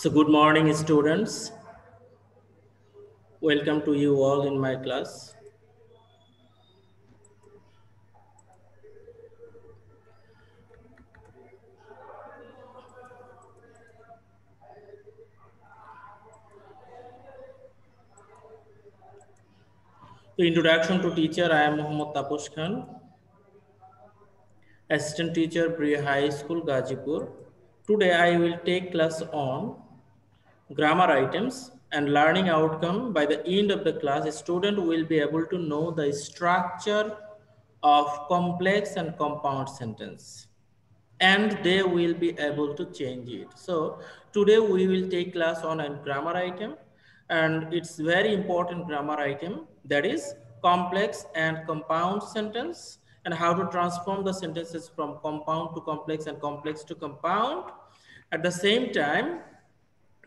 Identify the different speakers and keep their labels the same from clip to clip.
Speaker 1: So good morning, students. Welcome to you all in my class. The introduction to teacher, I am Mohammad Taposh Khan, assistant teacher, Priya High School, Gazipur. Today I will take class on grammar items and learning outcome. By the end of the class, a student will be able to know the structure of complex and compound sentence, and they will be able to change it. So today we will take class on a grammar item, and it's very important grammar item, that is complex and compound sentence, and how to transform the sentences from compound to complex and complex to compound. At the same time,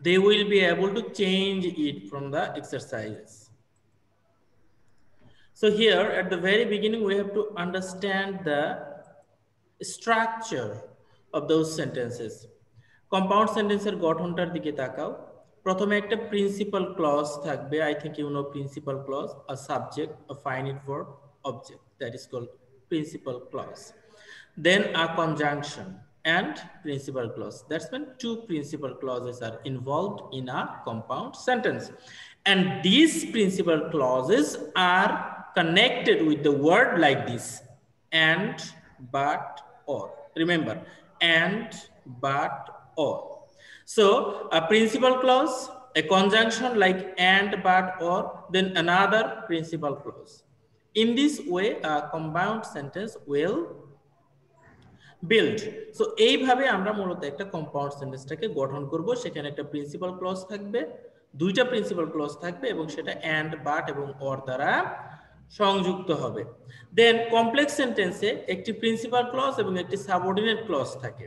Speaker 1: they will be able to change it from the exercises. So here at the very beginning, we have to understand the structure of those sentences. Compound সেন্টেন্সের গঠনটার দিকে তাকাও। প্রথমে একটা principal clause থাকবে, I think you know principal clause, a subject, a finite verb, object, that is called principal clause. Then a conjunction and principal clause. That's when two principal clauses are involved in a compound sentence. And these principal clauses are connected with the word like this: and, but, or. Remember, and, but, or. So a principal clause, a conjunction like and, but, or, then another principal clause. In this way, a compound sentence will build. So এইভাবে আমরা মূলত একটা compound সেন্টেন্সটাকে গঠন করব। সেখানে একটা principal clause থাকবে, দুইটা প্রিন্সিপাল ক্লজ থাকবে, এবং সেটা and, but এবং or দ্বারা সংযুক্ত হবে। দেন কমপ্লেক্স সেন্টেন্সে একটি প্রিন্সিপাল ক্লজ এবং একটি সাবঅর্ডিনেট ক্লজ থাকে।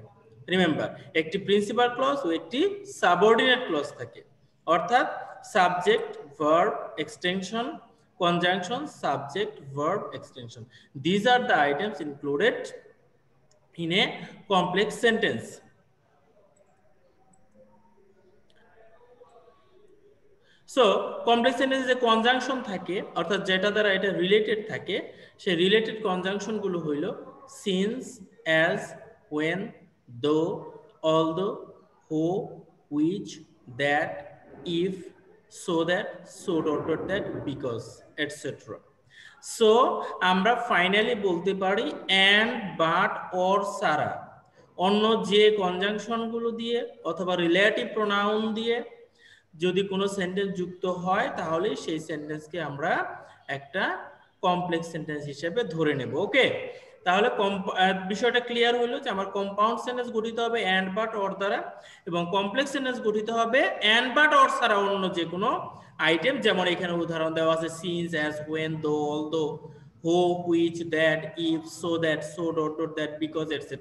Speaker 1: রিমেম্বার, একটি প্রিন্সিপাল ক্লজ ও একটি সাবঅর্ডিনেট ক্লজ থাকে, অর্থাৎ subject, verb, extension, conjunction, subject, verb, extension. These are the items included in a complex sentence. So complex sentence যে কনজাংশন থাকে, অর্থাৎ যেটা দ্বারা এটা রিলেটেড থাকে, সেই রিলেটেড কনজাংশন গুলো হইল since, as, when, though, although, who, which, that, if, so that, so dot that, because, etc. So আমরা ফাইনালি বলতে পারি and, but, or ছাড়া অন্য যে কনজাংশনগুলো দিয়ে অথবা রিলেটিভ প্রোনাউন দিয়ে যদি কোনো সেন্টেন্স যুক্ত হয়, তাহলে সেই সেন্টেন্সকে আমরা একটা কমপ্লেক্স সেন্টেন্স হিসেবে ধরে নেব। ওকে, তাহলে বিষয়টা ক্লিয়ার হলো যে আমার কম্পাউন্ড সেন্টেন্স গঠিত হবে and, but, or দ্বারা, এবং কমপ্লেক্স সেন্টেন্স গঠিত হবে and, but, or ছাড়া অন্য যে কোনো আইটেম। যেমন এখানে উদাহরণ দেওয়া আছে since, as, when, though, although, who, which, that, if, so that, so dot that, because, etc.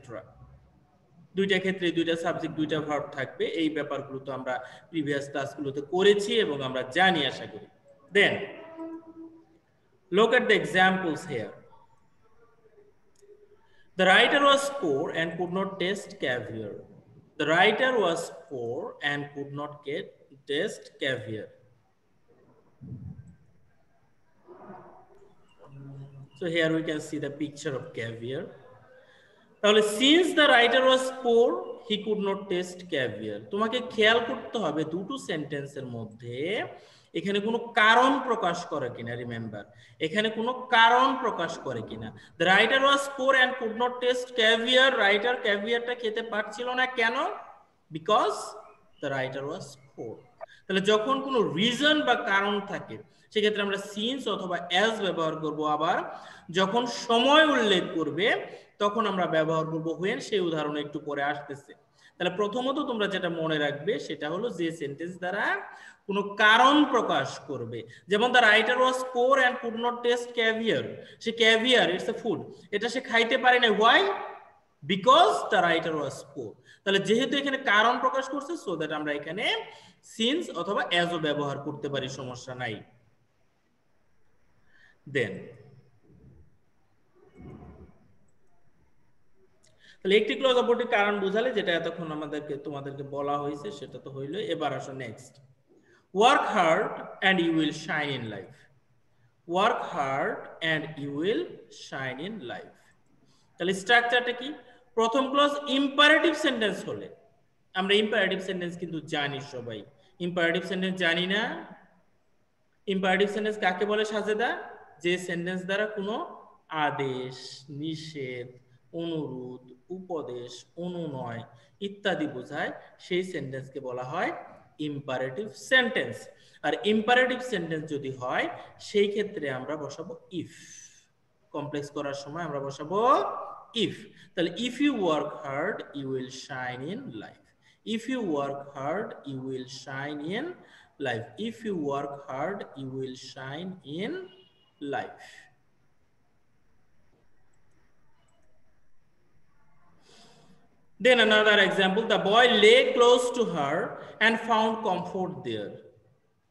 Speaker 1: দুইটা ক্ষেত্রে দুইটা সাবজেক্ট, দুইটা ভার্ব থাকবে। এই ব্যাপারগুলো তো আমরা প্রিভিয়াস ক্লাসগুলোতে করেছি এবং আমরা জানি আশা করি। দেন look at the examples here. The writer was poor and could not taste caviar. The writer was poor and could not taste caviar. So here we can see the picture of caviar. তাহলে since the writer was poor he could not taste caviar, তোমাকে খেয়াল করতে হবে দুটো সেন্টেন্সের মধ্যে এখানে কোনো কারণ প্রকাশ করে কিনা। রিমেম্বার, এখানে কোনো কারণ প্রকাশ করে কিনা। The writer was poor and could not taste caviar, writer ক্যাভিয়ারটা খেতে পারছিল না, কেন? Because the writer was poor. তাহলে যখন কোনো রিজন বা কারণ থাকে, সেক্ষেত্রে আমরা সিন্স অথবা অ্যাজ ব্যবহার করব। আবার যখন সময় উল্লেখ করবে, তখন আমরা ব্যবহার করব হোয়েন। সেই উদাহরণ একটু পরে আসতেছে। তাহলে প্রথমত তোমরা যেটা মনে রাখবে সেটা হলো যে সেন্টেন্স দ্বারা কোনো কারণ প্রকাশ করবে। যেমন the writer was poor and could not taste caviar, সে ক্যাভিয়ার, ইটস এ ফুড, এটা সে খাইতে পারে না। Why? Because the writer was poor. তাহলে যেহেতু এখানে কারণ প্রকাশ করছে, সো দ্যাট আমরা এখানে সিন্স অথবা অ্যাজও ব্যবহার করতে পারি, সমস্যা নাই। দেন তাহলে একটি ক্লজ অপরটি কারণ বোঝালে, যেটা এতক্ষণ তোমাদেরকে বলা হয়েছে সেটা তো হইলো। এবার আসো next, work hard and you will shine in life. Work hard and you will shine in life. তাহলে স্ট্রাকচারটা কি? প্রথম ক্লজ ইম্পারেটিভ সেন্টেন্স হলে, আমরা ইম্পারেটিভ সেন্টেন্স কিন্তু জানি সবাই। ইম্পারেটিভ সেন্টেন্স জানি না? ইম্পারেটিভ সেন্টেন্স কাকে বলে সাজেদা? যে সেন্টেন্স দ্বারা কোনো আদেশ, নিষেধ, অনুরোধ, উপদেশ, অনুনয় ইত্যাদি বোঝায়, সেই সেন্টেন্সকে বলা হয় ইম্পারেটিভ সেন্টেন্স। আর ইম্পারেটিভ সেন্টেন্স যদি হয়, সেই ক্ষেত্রে আমরা বসাবো ইফ। কমপ্লেক্স করার সময় আমরা বসাবো ইফ। তাহলে if you work hard you will shine in life. If you work hard, you will shine in life. If you work hard, you will shine in life. Then another example, the boy lay close to her and found comfort there.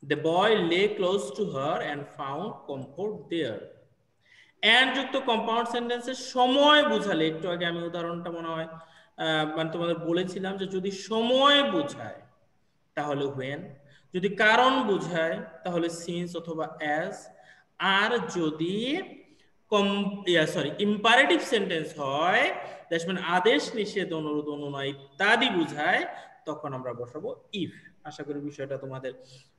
Speaker 1: The boy lay close to her and found comfort there. And যুক্ত compound সেন্টেন্সের সময় বোঝালে, একটু আগে আমি উদাহরণটা মনে হয় মানে তোমাদের বলেছিলাম যে যদি সময় বোঝায় তাহলে when, যদি কারণ বোঝায় তাহলে since অথবা as, আর যদি ইম্পারেটিভ সেন্টেন্স হয়, দ্যাটস মিন আদেশ, নিষেধ, অনুরোধ, অনুনয় ইত্যাদি বোঝায়, তখন আমরা বসাবো ইফ। আশা করি বিষয়টা তোমাদের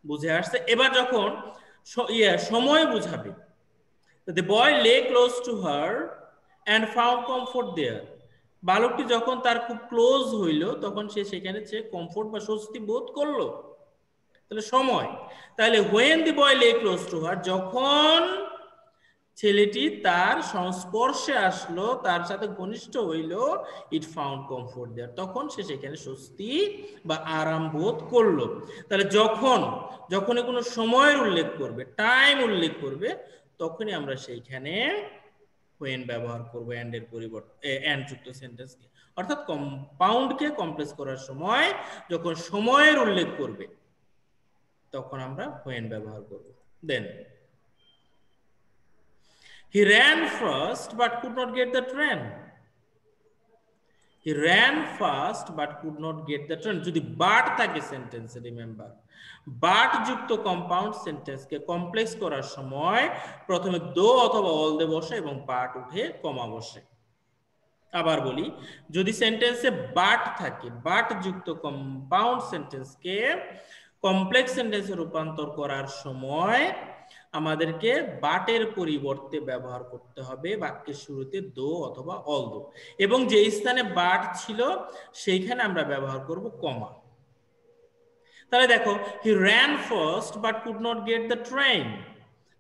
Speaker 1: বুঝে আসছে। এবার যখন সময় বোঝাবে, the boy lay close to her and found comfort there. বালকটি যখন তার খুব ক্লোজ হইল, তখন সে সেখানে কমফোর্ট বা স্বস্তি বোধ করলো। তাহলে সময়, তাহলে when the boy lay close to her, যখন ছেলেটি তার সংস্পর্শে আসলো, তার সাথে ঘনিষ্ঠ হইল, it found comfort there, তখন সে সেখানে স্বস্তি বা আরাম বোধ করলো। তাহলে যখনই কোনো সময়ের উল্লেখ করবে, টাইম উল্লেখ করবে, তখনই আমরা সেইখানে when ব্যবহার করব and এর পরিবর্তে and যুক্ত সেন্টেন্সকে। অর্থাৎ কম্পাউন্ডকে কমপ্লেক্স করার সময় যখন সময়ের উল্লেখ করবে, তখন আমরা when ব্যবহার করব। দেন he ran fast but could not get the train. He ran fast but could not get the train. যদি but থাকে সেন্টেন্সে, রিমেম্বার but যুক্ত কম্পাউন্ড সেন্টেন্সকে কমপ্লেক্স করার সময় প্রথমে দো অথবা অল দে বসে এবং but উঠে কমা বসে। আবার বলি, যদি সেন্টেন্সে but থাকে, but যুক্ত কম্পাউন্ড সেন্টেন্সকে কমপ্লেক্স সেন্টেন্সে রূপান্তর করার সময় আমাদেরকে বাটের পরিবর্তে ব্যবহার করতে হবে বাক্যের শুরুতে দো অথবা অল দো, এবং যে স্থানে বাট ছিল সেইখানে আমরা ব্যবহার করব কমা। তাহলে দেখো, হি ran first but could not get the train,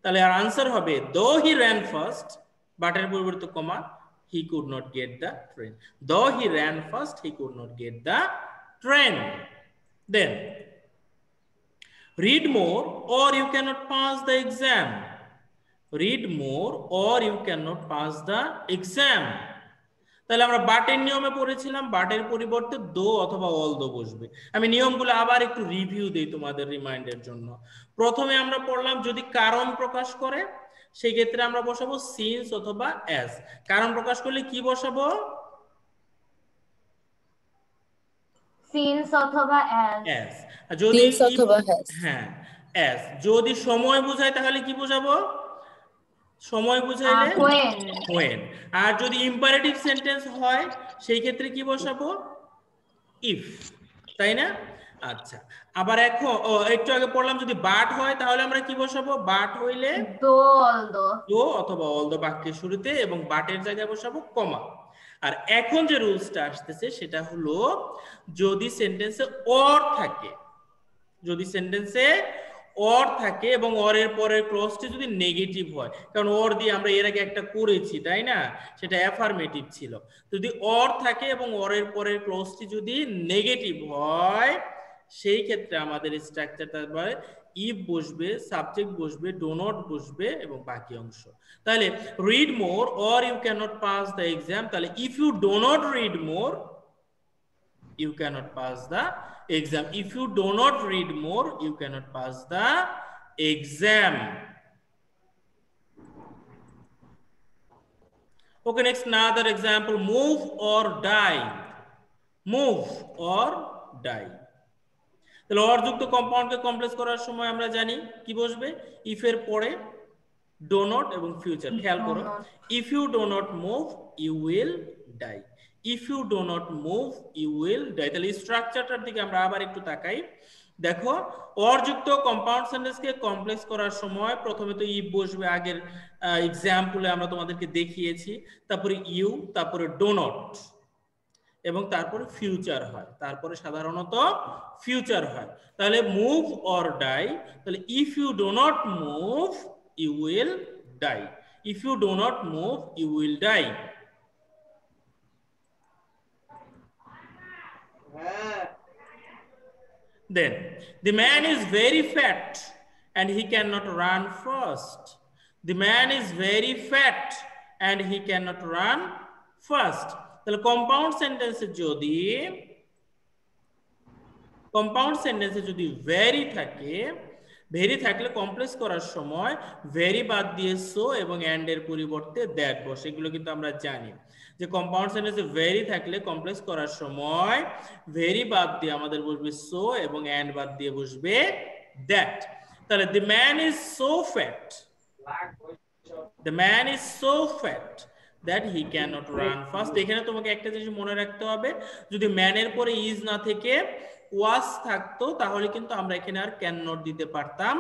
Speaker 1: তাহলে আর আনসার হবে though he ran first, বাটের পরিবর্তে কমা, he could not get the train. Though he ran first, he could not get the train. Then read more or you cannot pass the exam. Read more or you cannot pass the exam. তাহলে আমরা বাটের নিয়মে পড়েছিলাম, বাটের পরিবর্তে দো অথবা all দো বসবে। আমি নিয়মগুলো আবার একটু রিভিউ দেই তোমাদের রিমাইন্ডের জন্য। প্রথমে আমরা পড়লাম যদি কারণ প্রকাশ করে, সেই ক্ষেত্রে আমরা বসাবো সিন্স অথবা অ্যাজ। কারণ প্রকাশ করলে কি বসাবো?
Speaker 2: সিন্স অথবা অ্যাজ।
Speaker 1: যদি হ্যাঁ অ্যাজ। যদি সময় বোঝায় তাহলে কি বোঝাবো? সময় বুঝাইলে when। আর যদি ইম্পারেটিভ সেন্টেন্স হয় সেই ক্ষেত্রে কি বসাবো? ইফ, তাই না? আচ্ছা, আবার এখন একটু আগে পড়লাম যদি বাট হয় তাহলে আমরা কি বসাবো? বাট হইলে দো অথবা অল দো বাক্যের শুরুতে, এবং বাটের জায়গায় বসাবো কমা। আর এখন যে রুলসটা আসতেছে সেটা হলো যদি সেন্টেন্সে অর থাকে, যদি সেন্টেন্সে অর থাকে এবং অরের পরের ক্লজটি যদি নেগেটিভ হয়, কারণ অর দিয়ে আমরা এর আগে একটা করেছি, তাই না? সেটা অ্যাফার্মেটিভ ছিল। যদি অর থাকে এবং অরের পরের ক্লজটি যদি নেগেটিভ হয়, সেই ক্ষেত্রে আমাদের স্ট্রাকচারটা হয় ইফ বসবে, সাবজেক্ট বসবে, ডো নট বসবে এবং বাকি অংশ। তাহলে read more or you cannot pass the exam, তাহলে if you do not read more you cannot pass the exam. If you do not read more, you cannot pass the exam. Okay, next another example, move or die. Move or die. তাহলে or যুক্ত কম্পাউন্ডকে complex করার সময় আমরা জানি কি বসবে, if এর পরে ডো নট এবং ফিউচার। খেয়াল করো, if you do not move you will die, if you do not move you will die. তাহলে স্ট্রাকচারটার দিকে আমরা আবার একটু তাকাই। দেখো, অর যুক্ত কম্পাউন্ড সেন্টেন্সকে কমপ্লেক্স করার সময় প্রথমে তো ইফ বসবে, আগের এক্সাম্পলে আমরা তোমাদেরকে দেখিয়েছি, তারপরে ইউ, তারপরে ডো নট, এবং তারপরে ফিউচার হয়, তারপরে সাধারণত ফিউচার হয়। তাহলে মুভ অর ডাই, তাহলে if you do not move you will die, if you do not move you will die. Then the man is very fat and he cannot run fast. The man is very fat and he cannot run fast. তাহলে compound সেন্টেন্সে যদি very থাকে, very থাকলে complex করার সময় very বাদ দিয়ে so এবং এন্ড এর পরিবর্তে দ্যাট বসে। এগুলো কিন্তু আমরা জানি যে কম্পাউন্ড সেন্টেন্সে ভেরি থাকলে কমপ্লেক্স করার সময় ভেরি বাদ দিয়ে আমাদের বসবে সো এবং এন্ড বাদ দিয়ে বসবে দ্যাট। তাহলে the man is so fat, the man is so fat that he cannot run fast। এখানে তোমাকে একটা জিনিস মনে রাখতে হবে, যদি ম্যানের পরে ইজ না থেকে ওয়াজ থাকতো তাহলে কিন্তু আমরা এখানে আর ক্যান নট দিতে পারতাম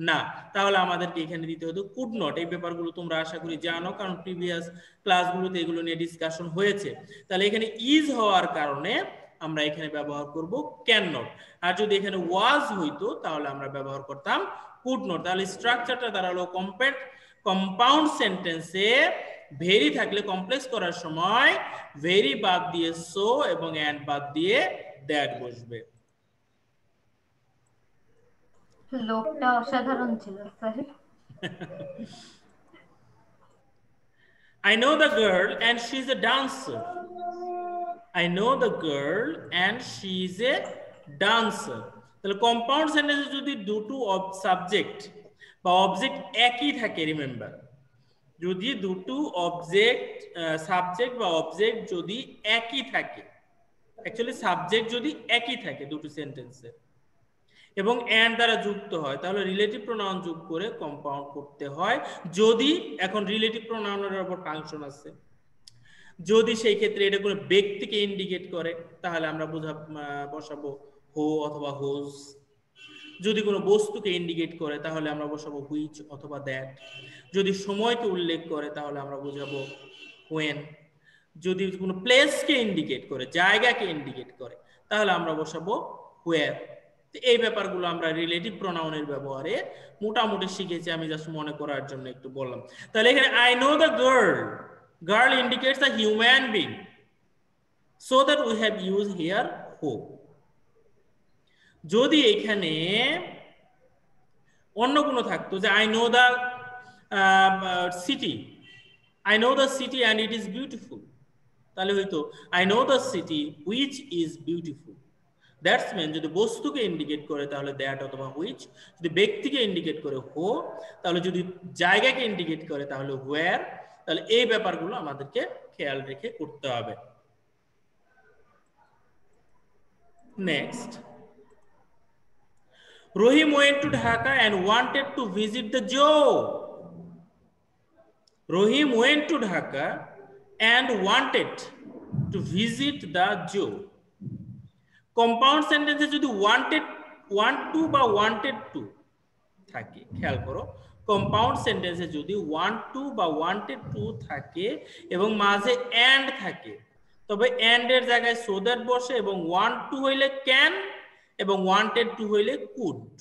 Speaker 1: না, তাহলে আমাদেরকে এখানে দিতে হতো কুড নট। এই ব্যাপারগুলো তোমরা আশা করি জানো, কারণ প্রিভিয়াস ক্লাসগুলোতে এগুলো নিয়ে ডিসকাশন হয়েছে। তাহলে এখানে ইজ হওয়ার কারণে আমরা এখানে ব্যবহার করব ক্যান নট, আর যদি এখানে ওয়াজ হইতো তাহলে আমরা ব্যবহার করতাম কুড নট। তাহলে স্ট্রাকচারটা দাঁড়ালো কম্পাউন্ড সেন্টেন্সে ভেরি থাকলে কমপ্লেক্স করার সময় ভেরি বাদ দিয়ে সো এবং এন্ড বাদ দিয়ে দ্যাট বসবে।
Speaker 2: লোকটা অসাধারণ ছিল sir.
Speaker 1: I know the girl and she's a dancer. I know the girl and she's a dancer. তাহলে কম্পাউন্ড সেন্টেন্সে যদি দুটো সাবজেক্ট বা অবজেক্ট একই থাকে, রিমেম্বার, যদি দুটো অবজেক্ট সাবজেক্ট বা অবজেক্ট যদি একই থাকে, অ্যাকচুয়ালি সাবজেক্ট যদি একই থাকে দুটো সেন্টেন্সে এবং এন্ড দ্বারা যুক্ত হয়, তাহলে রিলেটিভ প্রোনাউন যোগ করে কম্পাউন্ড করতে হয়। যদি এখন রিলেটিভ প্রোনাউনের উপর ফাংশন আছে, যদি সেই ক্ষেত্রে এটা কোনো ব্যক্তিকে ইন্ডিকেট করে তাহলে আমরা বসাবো হো অথবা হোজ। যদি কোনো বস্তুকে ইন্ডিকেট করে তাহলে আমরা বসাবো হুইচ অথবা দ্যাট। যদি সময়কে উল্লেখ করে তাহলে আমরা বোঝাবো হোয়েন। যদি কোনো প্লেসকে ইন্ডিকেট করে, জায়গাকে ইন্ডিকেট করে, তাহলে আমরা বসাবো হোয়ার। এই ব্যাপারগুলো আমরা রিলেটিভ প্রোনাউনের ব্যবহারে মোটামুটি শিখেছি, আমি জাস্ট মনে করার জন্য একটু বললাম। তাহলে এখানে I know the girl, girl indicates a human being, so that we have use here who. যদি এখানে অন্য কোনো থাকতো, যে I know the city, I know the city and it is beautiful, তাহলে হয়তো I know the city which is beautiful. That's mean যদি বস্তুকে ইন্ডিকেট করে তাহলে দ্যাট অথবা হুইচ, যদি ব্যক্তিকে ইন্ডিকেট করে হো, তাহলে যদি জায়গাকে ইন্ডিকেট করে তাহলে হোয়ার। তাহলে এই ব্যাপারগুলো আমাদেরকে খেয়াল রেখে করতে হবে। Next, Rohim went to Dhaka and wanted to visit the zoo. Rohim went to Dhaka and wanted to visit the zoo. Compound সেন্টেন্সে যদি want to বা wanted to থাকে, খেয়াল করো, কম্পাউন্ড সেন্টেন্সে যদি want to বা wanted to থাকে এবং মাঝে and থাকে, তবে and এর জায়গায় so that বসে এবং want to হইলে can এবং wanted to হইলে could।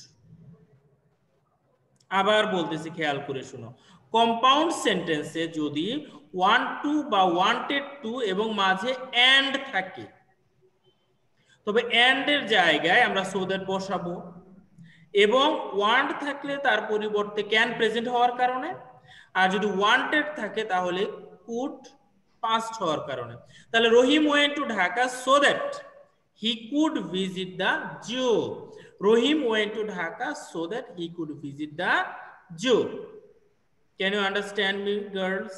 Speaker 1: আবার বলতেছি, খেয়াল করে শুনো, কম্পাউন্ড সেন্টেন্সে যদি want to বা wanted to এবং মাঝে and থাকে, তবে and এর জায়গায় আমরা so that বসাবো এবং want থাকলে তার পরিবর্তে can প্রেজেন্ট হওয়ার কারণে, আর যদি wanted থাকে তাহলে could past হওয়ার কারণে। তাহলে রহিম went to Dhaka so that he could visit the zoo. Rohim went to Dhaka so that he could visit the zoo. Can you understand me, girls?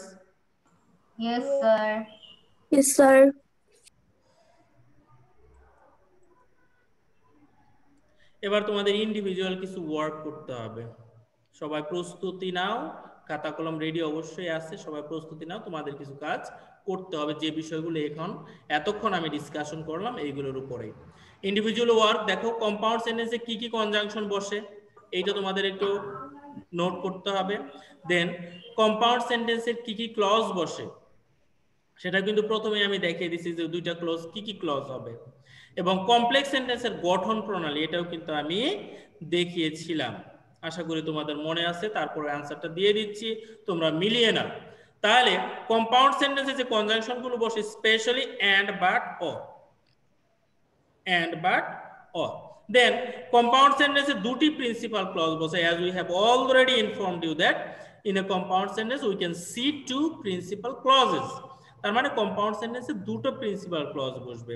Speaker 2: Yes, sir.
Speaker 3: Yes, sir.
Speaker 1: এবার তোমাদের individual কিছু work করতে হবে। সবাই প্রস্তুতি নাও, খাতা কলম ready অবশ্যই আছে, সবাই প্রস্তুতি নাও, তোমাদের কিছু কাজ করতে হবে যে বিষয়গুলো এতক্ষণ আমি ডিসকাশন করলাম এইগুলোর উপরেই। ইন্ডিভিজুয়াল ওয়ার্ক দেখো, কম্পাউন্ড সেন্টেন্সে কি কি কনজাংশন বসে এইটা তোমাদের একটু নোট করতে হবে। দেন কম্পাউন্ড সেন্টেন্সের কি কি ক্লজ বসে সেটা কিন্তু প্রথমে আমি দেখিয়ে দিছি যে দুইটা ক্লজ কি কি ক্লজ হবে, এবং কমপ্লেক্স সেন্টেন্সের গঠন প্রণালী এটাও কিন্তু আমি দেখিয়েছিলাম, আশা করি তোমাদের মনে আছে। তারপরে অ্যানসারটা দিয়ে দিচ্ছি, তোমরা মিলিয়ে নাও। তাহলে কম্পাউন্ড সেন্টেন্সে যে কনজাংশন গুলো বসে specially and, but, or, and, but, or. Then compound সেন্টেন্সে দুটি প্রিন্সিপাল ক্লজ বসে, as we have already informed you that in a compound sentence we can see two principal clauses। তার মানে কম্পাউন্ড সেন্টেন্সে দুটো প্রিন্সিপাল ক্লজ বসবে।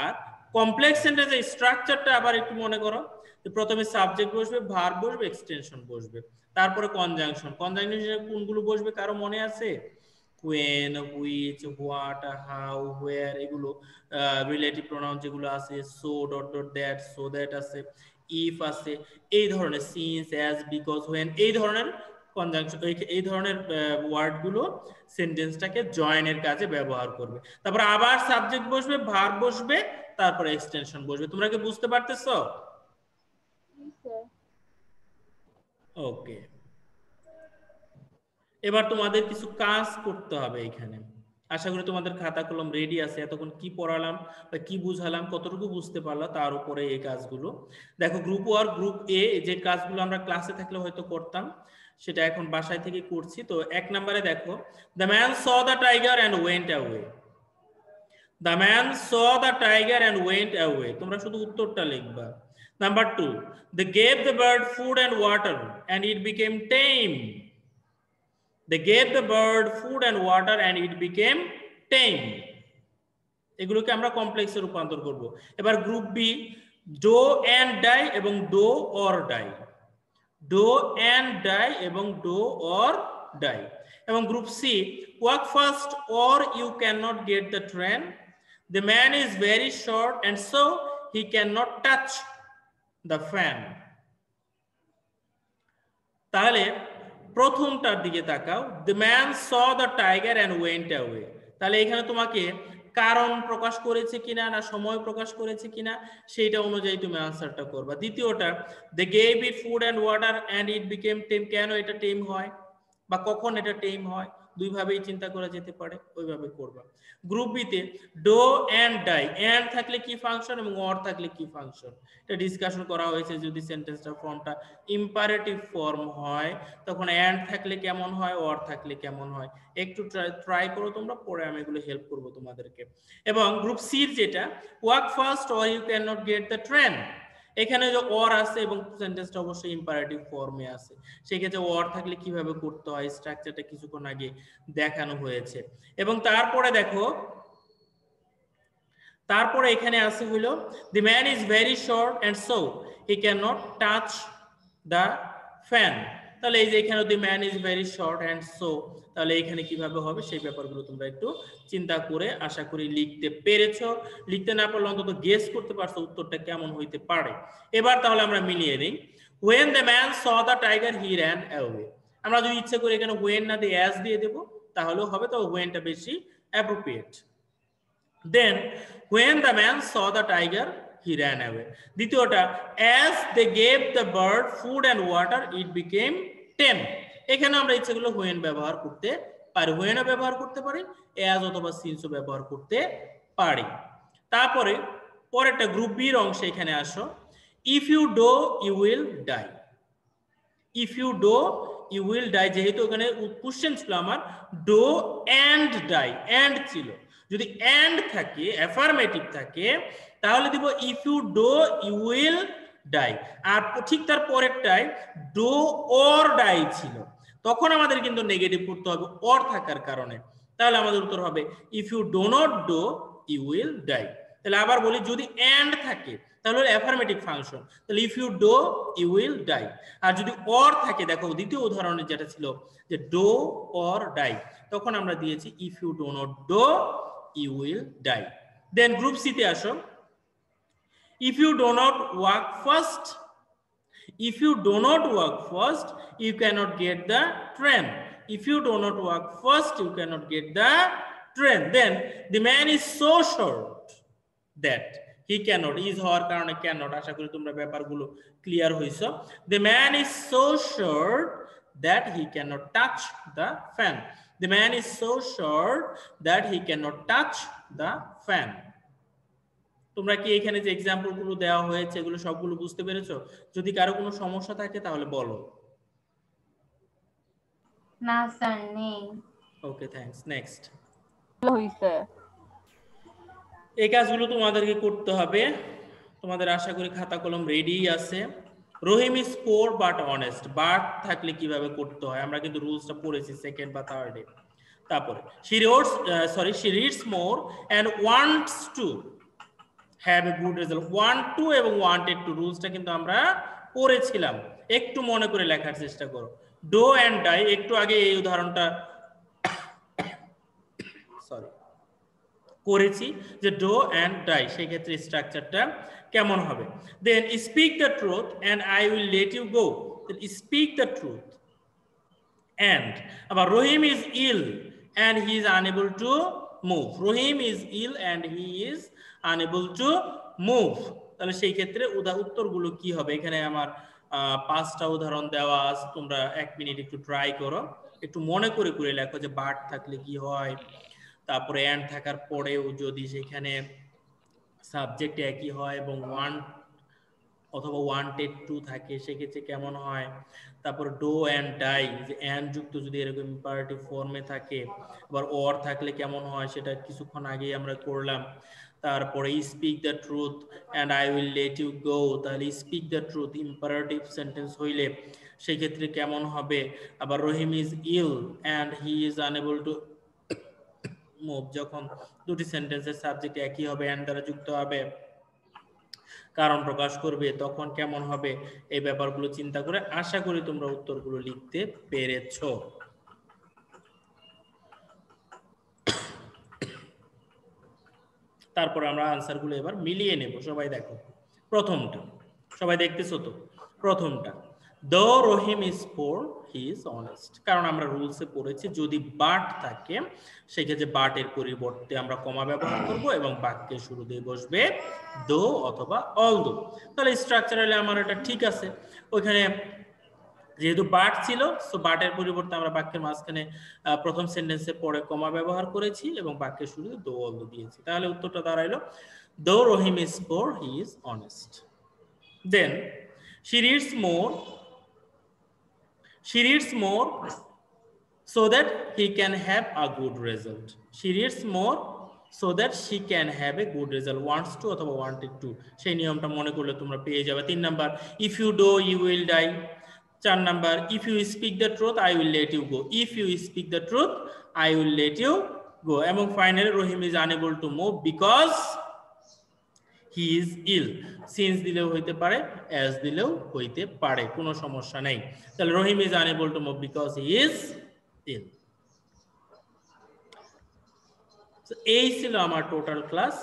Speaker 1: আর complex সেন্টেন্সের স্ট্রাকচারটা আবার একটু মনে করো, প্রথমে সাবজেক্ট বসবে, ভার্ব বসবে, এক্সটেনশন বসবে, তারপরে কনজাংশন। কনজাংশন কোনগুলো বসবে কারো মনে আছে? when, which, what, how, where, এগুলো রিলেটিভ প্রোনাউন যেগুলো আছে, so dot dot that, so that আছে, if আছে, এই ধরনের since, as, because, when, এই ধরনের কনজাংশন, এই ধরনের ওয়ার্ড গুলো সেন্টেন্সটাকে জয়েনের কাজে ব্যবহার করবে। তারপর আবার সাবজেক্ট বসবে, ভার্ব বসবে, তারপরে এক্সটেনশন বসবে। তোমরা কি বুঝতে পারতেছো? ওকে, এবার তোমাদের কিছু কাজ করতে হবে এখানে। আশা করি তোমাদের খাতা কলম রেডি আছে। এতক্ষণ কি পড়ালাম বা কি বুঝালাম, কতটুকু বুঝতে পারলা তার উপরে এই কাজগুলো। দেখো গ্রুপ ওয়ার্ক, গ্রুপ এ, যে কাজগুলো আমরা ক্লাসে থাকলে হয়তো করতাম সেটা এখন বাসায় থেকে করছি। তো 1 নম্বরে দেখো, the man saw the tiger and went away. The man saw the tiger and went away, তোমরা শুধু উত্তরটা লিখবা। Number 2, they gave the bird food and water and it became tame. They gave the bird food and water and it became tame. এগুলোকে আমরা কমপ্লেক্সে রূপান্তর করব। এবার group B, do and die এবং do or die, do and die এবং do or die. এবং group C, walk fast or you can not get the train, the man is very short and so he can not touch the fan. তাহলে প্রথমটার দিকে তাকাও, the man saw the tiger and went away. তাহলে এখানে তোমাকে কারণ প্রকাশ করেছে কিনা না সময় প্রকাশ করেছে কিনা সেইটা অনুযায়ী তুমি আনসারটা করবা। দ্বিতীয়টা, they gave it food and water and it became tame, কেন এটা টেম হয় বা কখন এটা টেম হয়, দুইভাবেই চিন্তা করা যেতে পারে, ওইভাবে করবা। গ্রুপ বিতে ডো এন্ড ডাই, এন্ড থাকলে কি ফাংশন এবং অর থাকলে কি ফাংশন, এটা ডিসকাশন করা হয়েছে। যদি সেন্টেন্সটার ফর্মটা ইম্পারেটিভ ফর্ম হয় তখন এন্ড থাকলে কেমন হয়, অর থাকলে কেমন হয়, একটু ট্রাই করো তোমরা, পরে আমি এগুলো হেল্প করব তোমাদেরকে। এবং গ্রুপ সির যেটা, walk fast or you can not get the train, এখানে যে অর আছে এবং সেন্টেন্সটা অবশ্যই ইম্পারেটিভ ফর্মে আছে, সেই ক্ষেত্রে অর থাকলে কিভাবে করতে হয় স্ট্রাকচারটা কিছুক্ষণ আগে দেখানো হয়েছে। এবং তারপরে দেখো, তারপরে এখানে আছে হলো the man is very short and so he cannot touch the fan। তাহলে এই যে এখানে the man is very short and so, তাহলে এখানে কিভাবে হবে সেই ব্যাপারগুলো তোমরা একটু চিন্তা করে আশা করি লিখতে পেরেছো। লিখতে না পারলে অন্তত গেস করতে পারছো উত্তরটা কেমন হইতে পারে। এবার তাহলে আমরা মিলিয়ে নিই। when the man saw the tiger he ran away, আমরা যদি ইচ্ছে করে এখানে when না দিয়ে as দিয়ে দেব তাহলেও হবে, তো whenটা বেশি appropriate. Then when the man saw the tiger he ran away। দ্বিতীয়টা, as they gave the bird food and water it became tame, এখানে আমরা ইচ্ছে করলে when ব্যবহার করতে পারি, when ও ব্যবহার করতে পারি, as অথবা since ও ব্যবহার করতে পারি। তারপরে পরেরটা গ্রুপ বি এর অংশে এখানে আসো, if you do you will die, if you do you will die, যেহেতু এখানে কোশ্চেন ছিল আমার do and die, and ছিল, যদি and থাকে অ্যাফার্মেটিভ থাকে তাহলে দিব if you do you will die, আর ঠিক তার পরেরটাই do or die ছিল, তখন আমাদের কিন্তু নেগেটিভ করতে হবে or থাকার কারণে, তাহলে আমাদের উত্তর হবে if you do not do you will die। তাহলে আবার বলি যদি and থাকে তাহলে অ্যাফার্মেটিভ ফাংশন, তাহলে if you do you will die. আর যদি অর থাকে, দেখো দ্বিতীয় উদাহরণে যেটা ছিল যে ডো অর ডাই, তখন আমরা দিয়েছি if you do not do you will die. Then group C তে আসো, if you do not work first, if you do not work first you cannot get the train, if you do not work first you cannot get the train, then the man is so short that he cannot, is হওয়ার কারণে cannot, আশা করি তোমরা ব্যাপারগুলো clear হইছো। the man is so short that he cannot touch the fan, the man is so short that he cannot touch the fan। তোমরা কি এখানে যে एग्जांपल গুলো দেওয়া হয়েছে এগুলো সবগুলো বুঝতে পেরেছো? যদি কারো কোনো সমস্যা থাকে তাহলে বলো।
Speaker 2: না স্যার নেই।
Speaker 1: Okay thanks. নেক্সট
Speaker 3: হইছে,
Speaker 1: এই কাজগুলো তোমাদেরকে করতে হবে। তোমাদের আশা করি খাতা কলম রেডি আছে। Rahim is poor but honest, but থাকলে কিভাবে করতে হয় আমরা কিন্তু রুলসটা পড়েছি সেকেন্ড বা থার্ডে। তারপরে she reads more and wants to have a good result, want to এবং wanted to রুলসটা কিন্তু আমরা পড়েছিলাম, একটু মনে করে লেখার চেষ্টা করো। ডো এন্ড ডাই একটু আগে এই উদাহরণটা করেছি যে ডো এন্ড ডাই, সেই ক্ষেত্রে স্ট্রাকচারটা কেমন হবে। Then speak the truth and I will let you go, speak the truth and আবার Rahim is ill and he is unable to move, Rahim is ill and he is unable to move, তাহলে সেই ক্ষেত্রে উত্তরগুলো কি হবে? এখানে আমার 5টা উদাহরণ দেওয়া আছে, তোমরা 1 মিনিট একটু ট্রাই করো, একটু মনে করে করে লেখো যে বাট থাকলে কি হয়, তারপরে এন্ড থাকার পরেও যদি সেখানে সাবজেক্ট একই হয় এবং ওয়ান অথবা ওয়ান্টেড টু থাকে সেক্ষেত্রে কেমন হয়। তারপর ডো এন্ড ডাই, যে এন্ড যুক্ত যদি এরকম ইম্পারেটিভ ফর্মে থাকে, আবার অর থাকলে কেমন হয় সেটা কিছুক্ষণ আগেই আমরা করলাম। তারপরে speak the truth and I will let you go, তাহলে speak the truth imperative sentence হইলে সেই ক্ষেত্রে কেমন হবে। আবার Rahim is ill and he is unable to move, যখন দুটি সেন্টেন্সের সাবজেক্ট একই হবে এন্ড দ্বারা যুক্ত হবে, কারণ প্রকাশ করবে, তখন কেমন হবে। এই ব্যাপারগুলো চিন্তা করে আশা করি তোমরা উত্তরগুলো লিখতে পেরেছো। তারপর আমরা আনসারগুলো এবার মিলিয়ে নেব। সবাই দেখো প্রথমটা, সবাই দেখতেছো তো? প্রথমটা the Rahim is poor he is honest, কারণ আমরা রুলসে পড়েছি যদি বাট থাকে সেক্ষেত্রে বাটের পরিবর্তে আমরা কমা ব্যবহার করব এবং বাক্যের শুরুতে বসবে দো অথবা অলদো। তাহলে স্ট্রাকচারালি আমার এটা ঠিক আছে, ওইখানে যেহেতু বাট ছিল সো বাটের পরিবর্তে আমরা বাক্যের মাঝখানে প্রথম সেন্টেন্সে পরে কমা ব্যবহার করেছি এবং বাক্যের শুরুতে দো অলদো দিয়েছি। তাহলে উত্তরটা দাঁড়াইলো though Rahim is poor he is honest. Then she reads more so that he can have a good result, she reads more so that she can have a good result, wants to অথবা wanted to, সেই নিয়মটা মনে করলে তোমরা পেয়ে যাবে। 3 number if you do you will die। 4 number if you speak the truth I will let you go, if you speak the truth I will let you go। এবং finally Rahim is unable to move because he is ill, since দিলেও হইতে পারে as দিলেও হইতে পারে, কোনো সমস্যা নেই। তাহলে রহিম is unable to move because he is ill। এই ছিল আমার টোটাল ক্লাস।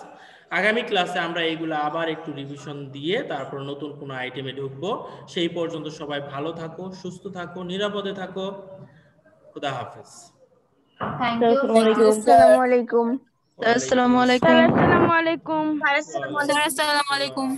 Speaker 1: আগামী ক্লাসে আমরা এইগুলো আবার একটু রিভিশন দিয়ে তারপর নতুন কোনো আইটেমে ঢুকবো। সেই পর্যন্ত সবাই ভালো থাকো, সুস্থ থাকো, নিরাপদে থাকো। খুদা হাফেজ।
Speaker 2: Thank you.
Speaker 3: আসসালামু আলাইকুম।
Speaker 4: আসসালামু আলাইকুম।
Speaker 3: আসসালামু আলাইকুম।
Speaker 4: আসসালামু আলাইকুম।